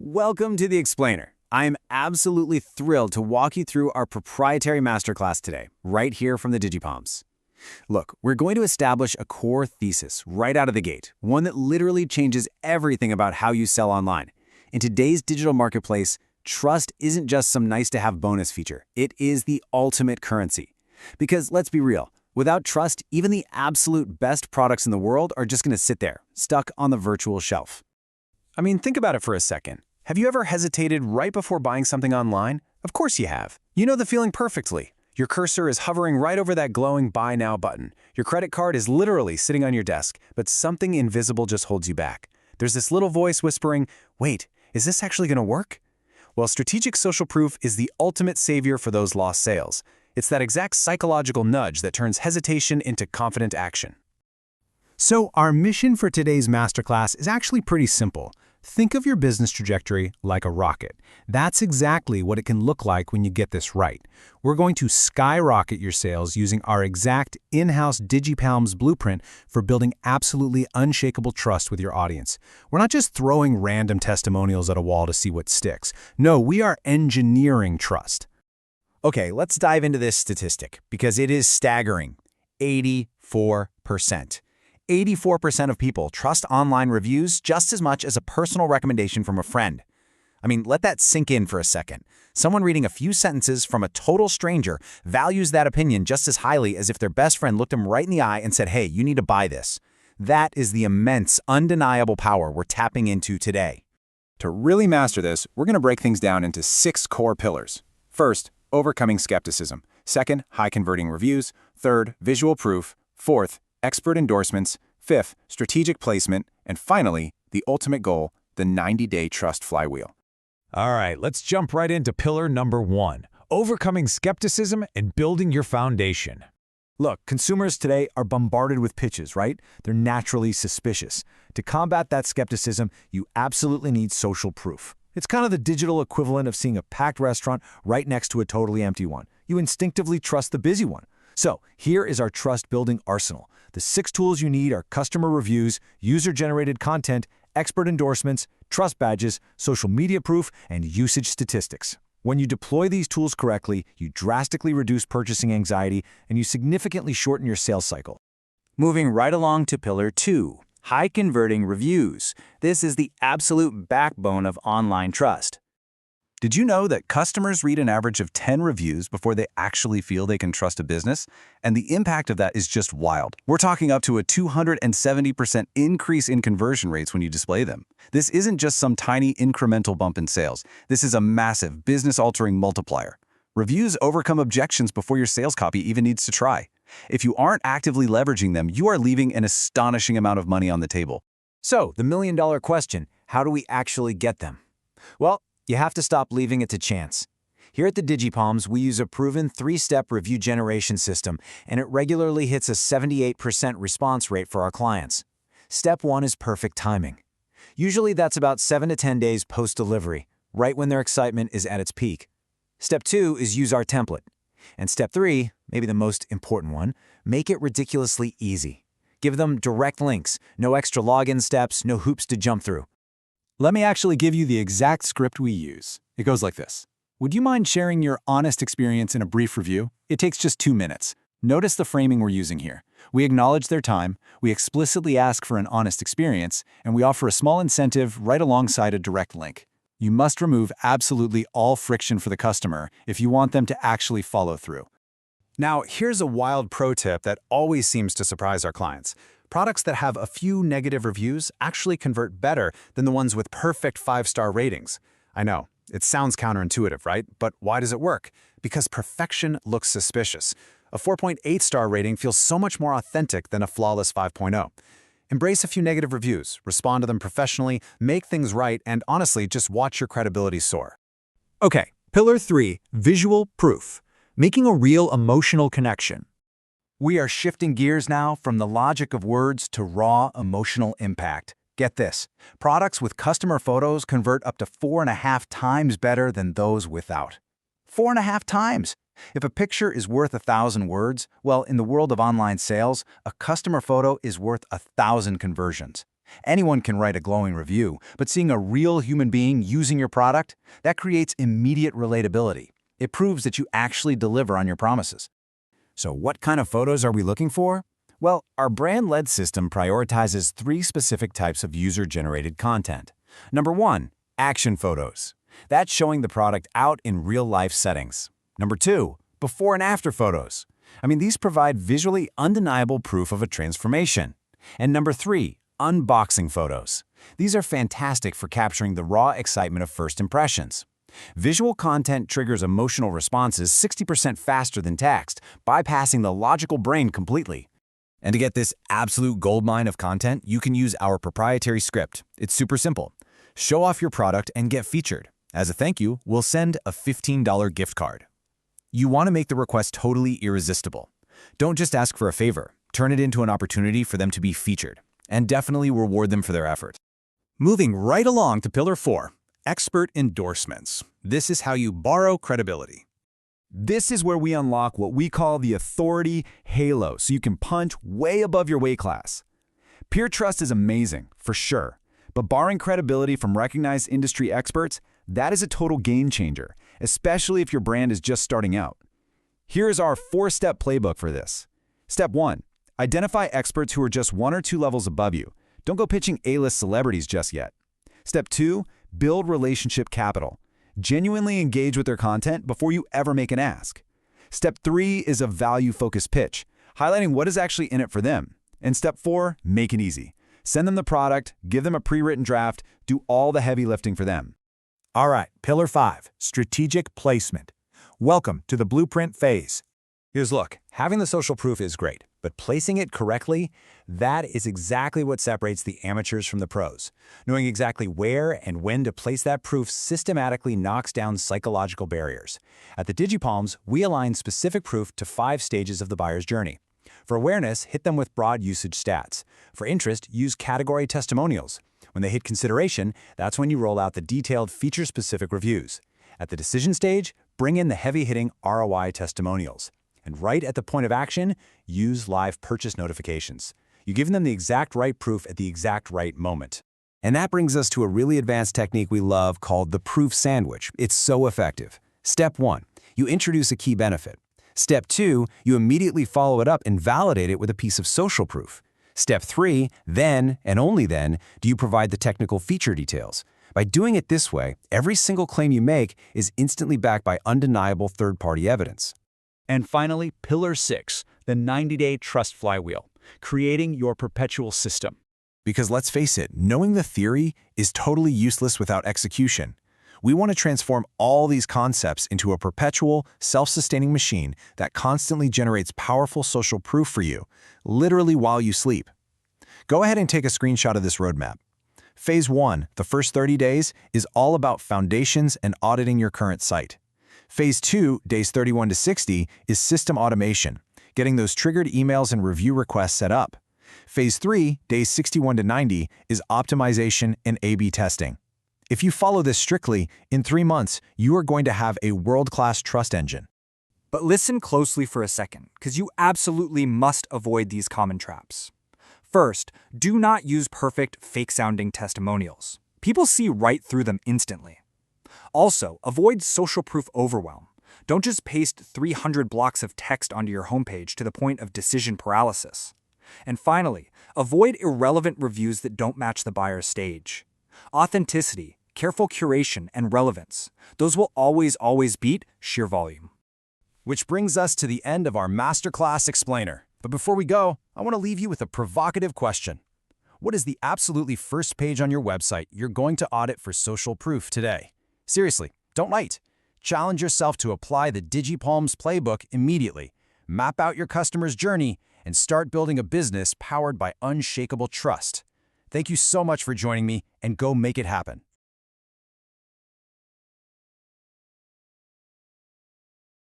Welcome to The Explainer. I am absolutely thrilled to walk you through our proprietary masterclass today, right here from the Digipalms. Look, we're going to establish a core thesis right out of the gate, one that literally changes everything about how you sell online. In today's digital marketplace, trust isn't just some nice-to-have bonus feature. It is the ultimate currency. Because let's be real, without trust, even the absolute best products in the world are just going to sit there, stuck on the virtual shelf. I mean, think about it for a second. Have you ever hesitated right before buying something online? Of course you have. You know the feeling perfectly. Your cursor is hovering right over that glowing Buy Now button. Your credit card is literally sitting on your desk, but something invisible just holds you back. There's this little voice whispering, wait, is this actually going to work? Well, strategic social proof is the ultimate savior for those lost sales. It's that exact psychological nudge that turns hesitation into confident action. So our mission for today's masterclass is actually pretty simple. Think of your business trajectory like a rocket. That's exactly what it can look like when you get this right. We're going to skyrocket your sales using our exact in-house Digipalms blueprint for building absolutely unshakable trust with your audience. We're not just throwing random testimonials at a wall to see what sticks. No, we are engineering trust. Okay, let's dive into this statistic because it is staggering. 84%. 84% of people trust online reviews just as much as a personal recommendation from a friend. I mean, let that sink in for a second. Someone reading a few sentences from a total stranger values that opinion just as highly as if their best friend looked them right in the eye and said, hey, you need to buy this. That is the immense, undeniable power we're tapping into today. To really master this, we're going to break things down into 6 core pillars. First, overcoming skepticism. Second, high-converting reviews. Third, visual proof. Fourth, expert endorsements. Fifth, strategic placement. And finally, the ultimate goal, the 90-day trust flywheel. All right, let's jump right into pillar number 1, overcoming skepticism and building your foundation. Look, consumers today are bombarded with pitches, right? They're naturally suspicious. To combat that skepticism, you absolutely need social proof. It's kind of the digital equivalent of seeing a packed restaurant right next to a totally empty one. You instinctively trust the busy one. So here is our trust-building arsenal. The 6 tools you need are customer reviews, user-generated content, expert endorsements, trust badges, social media proof, and usage statistics. When you deploy these tools correctly, you drastically reduce purchasing anxiety and you significantly shorten your sales cycle. Moving right along to pillar 2, high-converting reviews. This is the absolute backbone of online trust. Did you know that customers read an average of 10 reviews before they actually feel they can trust a business? And the impact of that is just wild. We're talking up to a 270% increase in conversion rates when you display them. This isn't just some tiny incremental bump in sales. This is a massive business-altering multiplier. Reviews overcome objections before your sales copy even needs to try. If you aren't actively leveraging them, you are leaving an astonishing amount of money on the table. So, the million-dollar question, how do we actually get them? Well, you have to stop leaving it to chance. Here at the Digipalms, we use a proven 3-step review generation system, and it regularly hits a 78% response rate for our clients. Step 1 is perfect timing. Usually that's about 7 to 10 days post-delivery, right when their excitement is at its peak. Step 2 is use our template. And step 3, maybe the most important one, make it ridiculously easy. Give them direct links, no extra login steps, no hoops to jump through. Let me actually give you the exact script we use. It goes like this. Would you mind sharing your honest experience in a brief review? It takes just 2 minutes. Notice the framing we're using here. We acknowledge their time, we explicitly ask for an honest experience, and we offer a small incentive right alongside a direct link. You must remove absolutely all friction for the customer if you want them to actually follow through. Now, here's a wild pro tip that always seems to surprise our clients. Products that have a few negative reviews actually convert better than the ones with perfect 5-star ratings. I know, it sounds counterintuitive, right? But why does it work? Because perfection looks suspicious. A 4.8-star rating feels so much more authentic than a flawless 5.0. Embrace a few negative reviews, respond to them professionally, make things right, and honestly, just watch your credibility soar. Okay, pillar 3, visual proof. Making a real emotional connection. We are shifting gears now from the logic of words to raw emotional impact. Get this, products with customer photos convert up to 4.5 times better than those without. 4.5 times! If a picture is worth 1,000 words, well, in the world of online sales, a customer photo is worth 1,000 conversions. Anyone can write a glowing review, but seeing a real human being using your product, that creates immediate relatability. It proves that you actually deliver on your promises. So what kind of photos are we looking for? Well, our brand-led system prioritizes 3 specific types of user-generated content. Number 1, action photos. That's showing the product out in real-life settings. Number 2, before and after photos. These provide visually undeniable proof of a transformation. And number 3, unboxing photos. These are fantastic for capturing the raw excitement of first impressions. Visual content triggers emotional responses 60% faster than text, bypassing the logical brain completely. And to get this absolute goldmine of content, you can use our proprietary script. It's super simple. Show off your product and get featured. As a thank you, we'll send a $15 gift card. You want to make the request totally irresistible. Don't just ask for a favor. Turn it into an opportunity for them to be featured. And definitely reward them for their effort. Moving right along to Pillar 4, expert endorsements. This is how you borrow credibility. This is where we unlock what we call the authority halo, so you can punch way above your weight class. Peer trust is amazing, for sure, but borrowing credibility from recognized industry experts, that is a total game changer, especially if your brand is just starting out. Here's our 4-step playbook for this. Step 1, identify experts who are just 1 or 2 levels above you. Don't go pitching A-list celebrities just yet. Step 2, build relationship capital. Genuinely engage with their content before you ever make an ask. Step 3 is a value-focused pitch, highlighting what is actually in it for them. And step 4, make it easy. Send them the product, give them a pre-written draft, do all the heavy lifting for them. All right, Pillar 5, strategic placement. Welcome to the blueprint phase. Look, having the social proof is great, but placing it correctly, that is exactly what separates the amateurs from the pros. Knowing exactly where and when to place that proof systematically knocks down psychological barriers. At the DigiPalms, we align specific proof to 5 stages of the buyer's journey. For awareness, hit them with broad usage stats. For interest, use category testimonials. When they hit consideration, that's when you roll out the detailed feature-specific reviews. At the decision stage, bring in the heavy-hitting ROI testimonials. And right at the point of action, use live purchase notifications. You give them the exact right proof at the exact right moment. And that brings us to a really advanced technique we love called the proof sandwich. It's so effective. Step 1, you introduce a key benefit. Step 2, you immediately follow it up and validate it with a piece of social proof. Step 3, then, and only then, do you provide the technical feature details. By doing it this way, every single claim you make is instantly backed by undeniable third-party evidence. And finally, Pillar 6, the 90-day trust flywheel, creating your perpetual system. Because let's face it, knowing the theory is totally useless without execution. We want to transform all these concepts into a perpetual, self-sustaining machine that constantly generates powerful social proof for you, literally while you sleep. Go ahead and take a screenshot of this roadmap. Phase 1, the first 30 days, is all about foundations and auditing your current site. Phase 2, days 31 to 60, is system automation, getting those triggered emails and review requests set up. Phase 3, days 61 to 90, is optimization and A/B testing. If you follow this strictly, in 3 months, you are going to have a world-class trust engine. But listen closely for a second, because you absolutely must avoid these common traps. First, do not use perfect, fake-sounding testimonials. People see right through them instantly. Also, avoid social proof overwhelm. Don't just paste 300 blocks of text onto your homepage to the point of decision paralysis. And finally, avoid irrelevant reviews that don't match the buyer's stage. Authenticity, careful curation, and relevance. Those will always beat sheer volume. Which brings us to the end of our Masterclass Explainer. But before we go, I want to leave you with a provocative question. What is the absolutely first page on your website you're going to audit for social proof today? Seriously, don't wait. Challenge yourself to apply the DigiPalms playbook immediately. Map out your customer's journey and start building a business powered by unshakable trust. Thank you so much for joining me, and go make it happen.